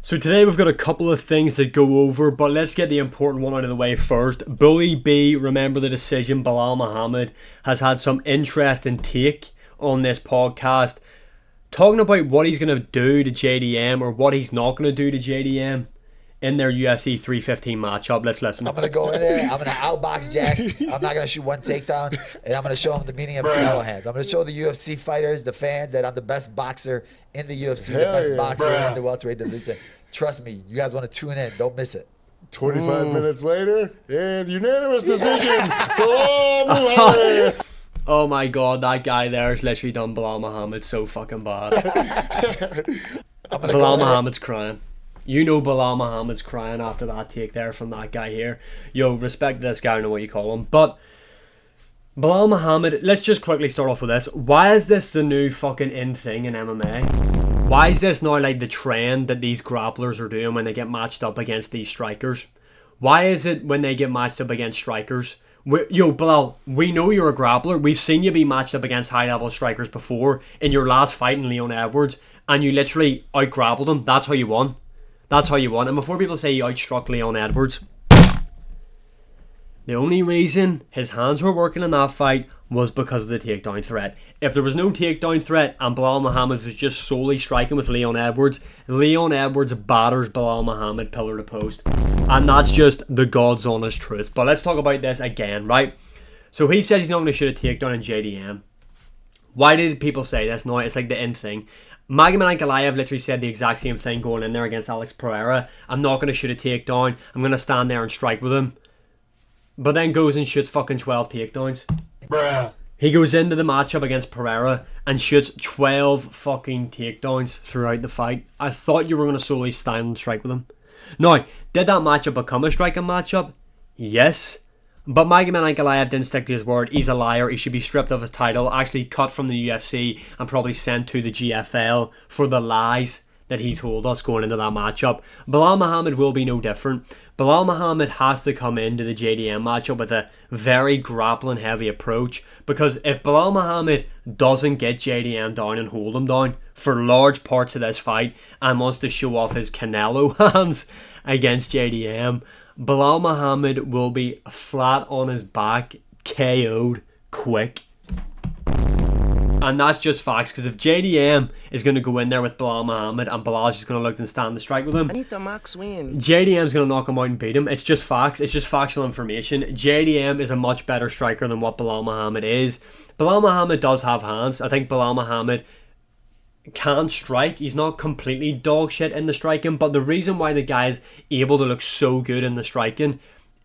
So today we've got a couple of things to go over, but let's get the important one out of the way first. Bully B, remember the decision, Belal Muhammad, has had some interesting take on this podcast, talking about what he's going to do to JDM or what he's not going to do to JDM in their UFC 315 matchup. Let's listen. I'm going to go in there. I'm going to outbox Jack. I'm not going to shoot one takedown. And I'm going to show him the meaning of Canelo hands. I'm going to show the UFC fighters, the fans, that I'm the best boxer in the UFC, the best boxer in the welterweight division. Trust me. You guys want to tune in. Don't miss it. 25 minutes later, and unanimous decision. Belal Muhammad. Oh my god, that guy there has literally done Belal Muhammad so fucking bad. Belal Muhammad's crying. You know Belal Muhammad's crying after that take there from that guy here. Yo, respect this guy, I don't know what you call him. But Belal Muhammad, let's just quickly start off with this. Why is this the new fucking in thing in MMA? Why is this now like the trend that these grapplers are doing when they get matched up against these strikers? Why is it when they get matched up against strikers? Yo, Belal, we know you're a grappler. We've seen you be matched up against high-level strikers before in your last fight in Leon Edwards, and you literally out-grappled him. That's how you won. That's how you won. And before people say you outstruck Leon Edwards, the only reason his hands were working in that fight was because of the takedown threat. If there was no takedown threat and Belal Muhammad was just solely striking with Leon Edwards batters Belal Muhammad pillar to post. And that's just the God's honest truth. But let's talk about this again, right? So he says he's not going to shoot a takedown in JDM. Why did people say this? No, it's like the in thing. Magomed Ankalaev literally said the exact same thing going in there against Alex Pereira. I'm not going to shoot a takedown. I'm going to stand there and strike with him. But then goes and shoots fucking 12 takedowns. Bruh. He goes into the matchup against Pereira and shoots 12 fucking takedowns throughout the fight. I thought you were going to solely stand and strike with him. Now, did that matchup become a striking matchup? Yes. But Magomed Ankalaev didn't stick to his word. He's a liar. He should be stripped of his title, actually cut from the UFC, and probably sent to the GFL for the lies that he told us going into that matchup. Belal Muhammad will be no different. Belal Muhammad has to come into the JDM matchup with a very grappling heavy approach, because if Belal Muhammad doesn't get JDM down and hold him down for large parts of this fight and wants to show off his Canelo hands against JDM, Belal Muhammad will be flat on his back, KO'd quick. And that's just facts, because if JDM is going to go in there with Belal Muhammad and Belal's just going to look and stand the strike with him, I need the max win. JDM's going to knock him out and beat him. It's just facts. It's just factual information. JDM is a much better striker than what Belal Muhammad is. Belal Muhammad does have hands. I think Belal Muhammad can strike. He's not completely dog shit in the striking, but the reason why the guy is able to look so good in the striking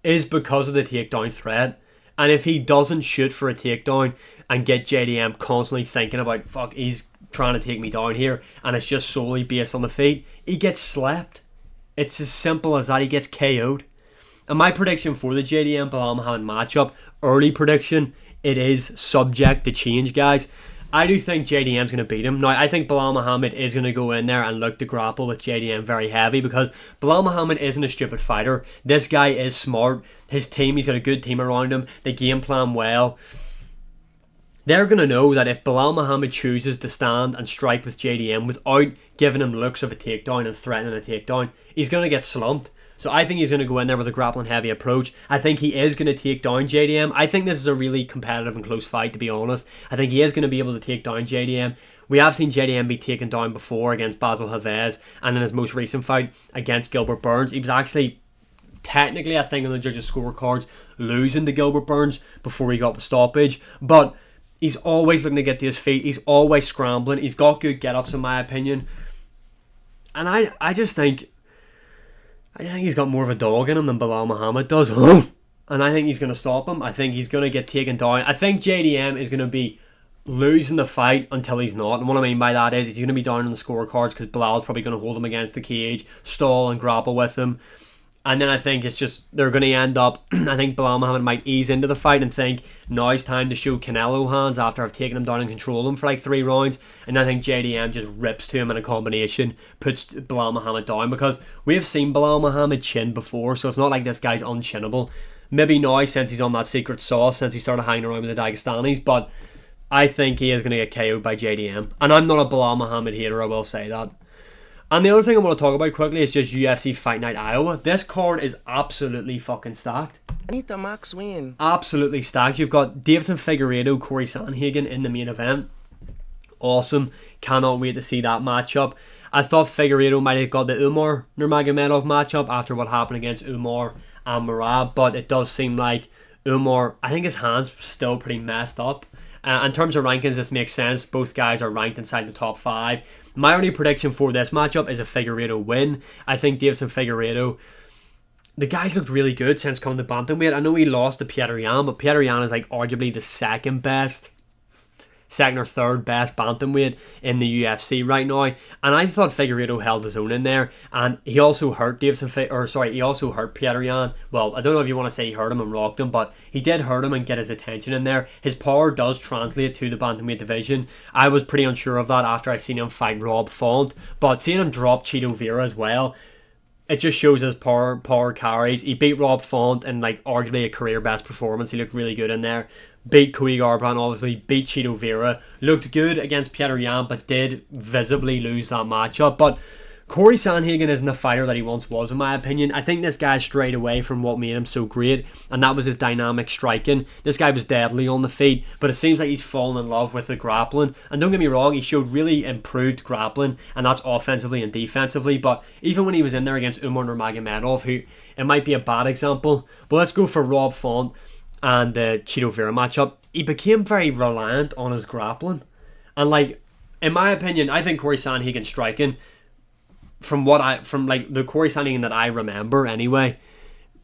is because of the takedown threat. And if he doesn't shoot for a takedown and get JDM constantly thinking about, fuck, he's trying to take me down here, and it's just solely based on the feet, he gets slapped. It's as simple as that. He gets KO'd. And my prediction for the JDM Belal Muhammad matchup, early prediction, it is subject to change, guys. I do think JDM's going to beat him. Now, I think Belal Muhammad is going to go in there and look to grapple with JDM very heavy, because Belal Muhammad isn't a stupid fighter. This guy is smart. His team, he's got a good team around him. They game plan well. They're going to know that if Belal Muhammad chooses to stand and strike with JDM without giving him looks of a takedown and threatening a takedown, he's going to get slumped. So I think he's going to go in there with a grappling heavy approach. I think he is going to take down JDM. I think this is a really competitive and close fight, to be honest. I think he is going to be able to take down JDM. We have seen JDM be taken down before against Basil Havez, and in his most recent fight against Gilbert Burns, he was actually technically, I think, on the judges' scorecards, losing to Gilbert Burns before he got the stoppage. But he's always looking to get to his feet. He's always scrambling. He's got good get-ups, in my opinion. And I just think he's got more of a dog in him than Belal Muhammad does. And I think he's going to stop him. I think he's going to get taken down. I think JDM is going to be losing the fight until he's not. And what I mean by that is he's going to be down on the scorecards because Belal's probably going to hold him against the cage, stall and grapple with him. And then I think it's just, they're going to end up, I think Belal Muhammad might ease into the fight and think, now it's time to show Canelo hands after I've taken him down and control him for like 3 rounds. And I think JDM just rips to him in a combination, puts Belal Muhammad down, because we have seen Belal Muhammad chin before, so it's not like this guy's unchinnable. Maybe now, since he's on that secret sauce, since he started hanging around with the Dagestanis, but I think he is going to get KO'd by JDM. And I'm not a Belal Muhammad hater, I will say that. And the other thing I want to talk about quickly is just UFC Fight Night Iowa. This card is absolutely fucking stacked. Anita Max win. Absolutely stacked. You've got Davison Figueiredo, Corey Sandhagen in the main event. Awesome. Cannot wait to see that matchup. I thought Figueiredo might have got the Umar Nurmagomedov matchup after what happened against Umar and Merab, but it does seem like Umar, I think his hand's still pretty messed up. In terms of rankings, this makes sense. Both guys are ranked inside the top 5. My only prediction for this matchup is a Figueiredo win. I think Davison Figueiredo, the guy's looked really good since coming to bantamweight. I know he lost to Petr Yan, but Petr Yan is like arguably the second or third best bantamweight in the UFC right now, and I thought Figueiredo held his own in there, and he also hurt he also hurt Petr Yan. Well, I don't know if you want to say he hurt him and rocked him, but he did hurt him and get his attention in there. His power does translate to the bantamweight division. I was pretty unsure of that after I seen him fight Rob Font, but seeing him drop Cheeto Vera as well, it just shows his power carries. He beat Rob Font in like arguably a career best performance. He looked really good in there. Beat Cody Garbrandt, obviously. Beat Cheeto Vera. Looked good against Petr Yan, but did visibly lose that matchup. But Corey Sandhagen isn't the fighter that he once was, in my opinion. I think this guy strayed away from what made him so great, and that was his dynamic striking. This guy was deadly on the feet, but it seems like he's fallen in love with the grappling. And don't get me wrong, he showed really improved grappling, and that's offensively and defensively. But even when he was in there against Umar Nurmagomedov, who it might be a bad example, but let's go for Rob Font and the Cheeto Vera matchup, he became very reliant on his grappling. And like, in my opinion, I think Corey Sandhagen striking, from the Corey Sandhagen that I remember anyway,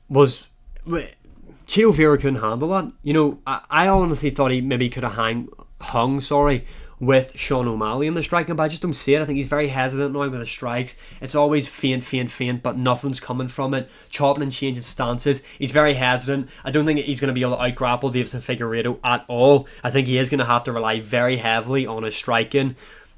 was Cheeto Vera couldn't handle that. You know, I honestly thought he maybe could have hung with Sean O'Malley in the striking, but I just don't see it. I think he's very hesitant now with the strikes. It's always feint, but nothing's coming from it. Chopping and changing stances. He's very hesitant. I don't think he's going to be able to out-grapple Davison Figueiredo at all. I think he is going to have to rely very heavily on his striking.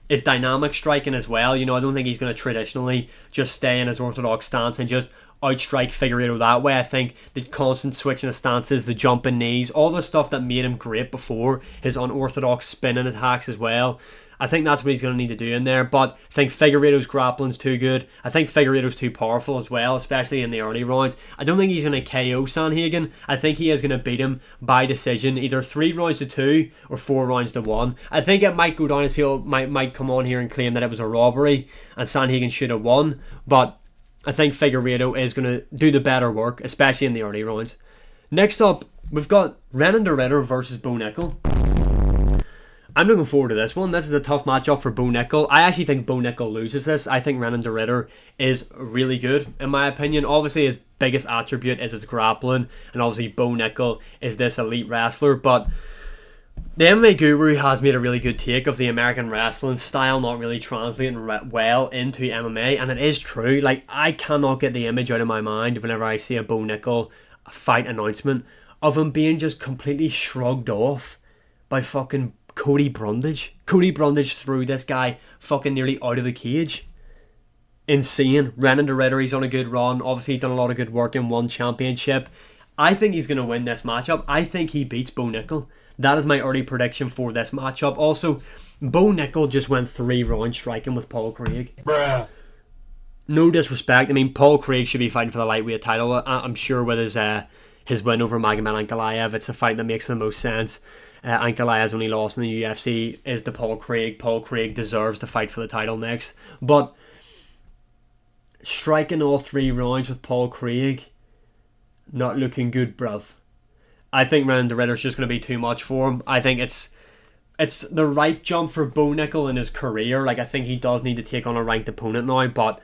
His dynamic striking as well. You know, I don't think he's going to traditionally just stay in his orthodox stance and just outstrike Figueiredo that way. I think the constant switching of stances, the jumping knees, all the stuff that made him great before, his unorthodox spinning attacks as well, I think that's what he's going to need to do in there. But I think Figueiredo's grappling's too good. I think Figueiredo's too powerful as well, especially in the early rounds. I don't think he's going to KO Sandhagen. I think he is going to beat him by decision, either 3-2 or 4-1. I think it might go down as people might come on here and claim that it was a robbery and Sandhagen should have won, but I think Figueiredo is going to do the better work, especially in the early rounds. Next up, we've got Renan de Ridder versus Bo Nickel. I'm looking forward to this one. This is a tough matchup for Bo Nickel. I actually think Bo Nickel loses this. I think Renan de Ridder is really good, in my opinion. Obviously, his biggest attribute is his grappling, and obviously Bo Nickel is this elite wrestler, but the MMA Guru has made a really good take of the American wrestling style not really translating well into MMA, and it is true. Like, I cannot get the image out of my mind whenever I see a Bo Nickel fight announcement of him being just completely shrugged off by fucking Cody Brundage. Cody Brundage threw this guy fucking nearly out of the cage. Insane. Renan de Ridder, he's on a good run. Obviously, he's done a lot of good work in one championship. I think he's going to win this matchup. I think he beats Bo Nickel. That is my early prediction for this matchup. Also, Bo Nickel just went 3 rounds striking with Paul Craig. Bruh. No disrespect. I mean, Paul Craig should be fighting for the lightweight title. I'm sure with his win over Magomed Ankalaev, it's a fight that makes the most sense. Ankalaev's only loss in the UFC is to Paul Craig. Paul Craig deserves to fight for the title next. But striking all 3 rounds with Paul Craig, not looking good, bruv. I think Renan de Ridder's just going to be too much for him. I think it's the right jump for Bo Nickel in his career. Like, I think he does need to take on a ranked opponent now, but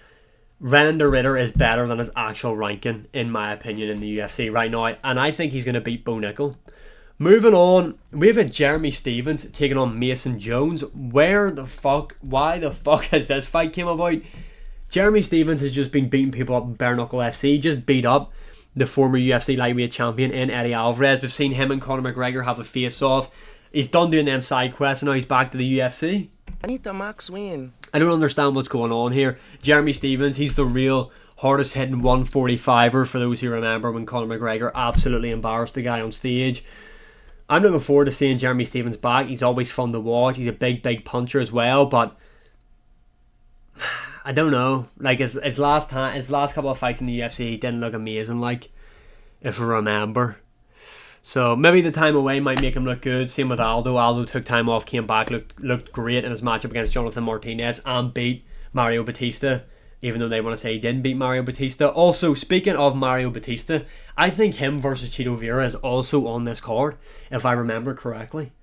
Renan de Ridder is better than his actual ranking, in my opinion, in the UFC right now, and I think he's going to beat Bo Nickel. Moving on, we have Jeremy Stephens taking on Mason Jones. Why the fuck has this fight came about? Jeremy Stephens has just been beating people up in bare knuckle FC. He just beat up the former UFC lightweight champion in Eddie Alvarez. We've seen him and Conor McGregor have a face-off. He's done doing them side quests and now he's back to the UFC. Anita Max win. I don't understand what's going on here. Jeremy Stephens, he's the real hardest hitting 145er for those who remember when Conor McGregor absolutely embarrassed the guy on stage. I'm looking forward to seeing Jeremy Stephens back. He's always fun to watch. He's a big puncher as well, but I don't know. Like his last couple of fights in the UFC, he didn't look amazing. Like, if I remember. So maybe the time away might make him look good. Same with Aldo. Aldo took time off, came back, looked great in his matchup against Jonathan Martinez and beat Mario Batista, even though they want to say he didn't beat Mario Batista. Also, speaking of Mario Batista, I think him versus Chito Vera is also on this card, if I remember correctly.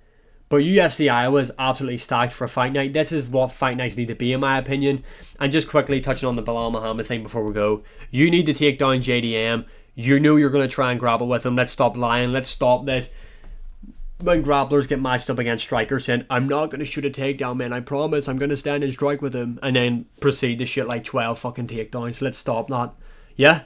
But UFC Iowa is absolutely stacked for a fight night. This is what fight nights need to be, in my opinion. And just quickly touching on the Belal Muhammad thing before we go. You need to take down JDM. You know you're going to try and grapple with him. Let's stop lying. Let's stop this. When grapplers get matched up against strikers saying, I'm not going to shoot a takedown, man. I promise. I'm going to stand and strike with him. And then proceed to shit like 12 fucking takedowns. Let's stop that. Yeah?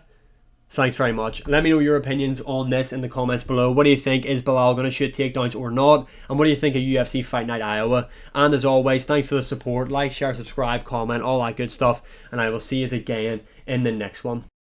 Thanks very much. Let me know your opinions on this in the comments below. What do you think? Is Belal going to shoot takedowns or not? And what do you think of UFC Fight Night Iowa? And as always, thanks for the support. Like, share, subscribe, comment, all that good stuff. And I will see you again in the next one.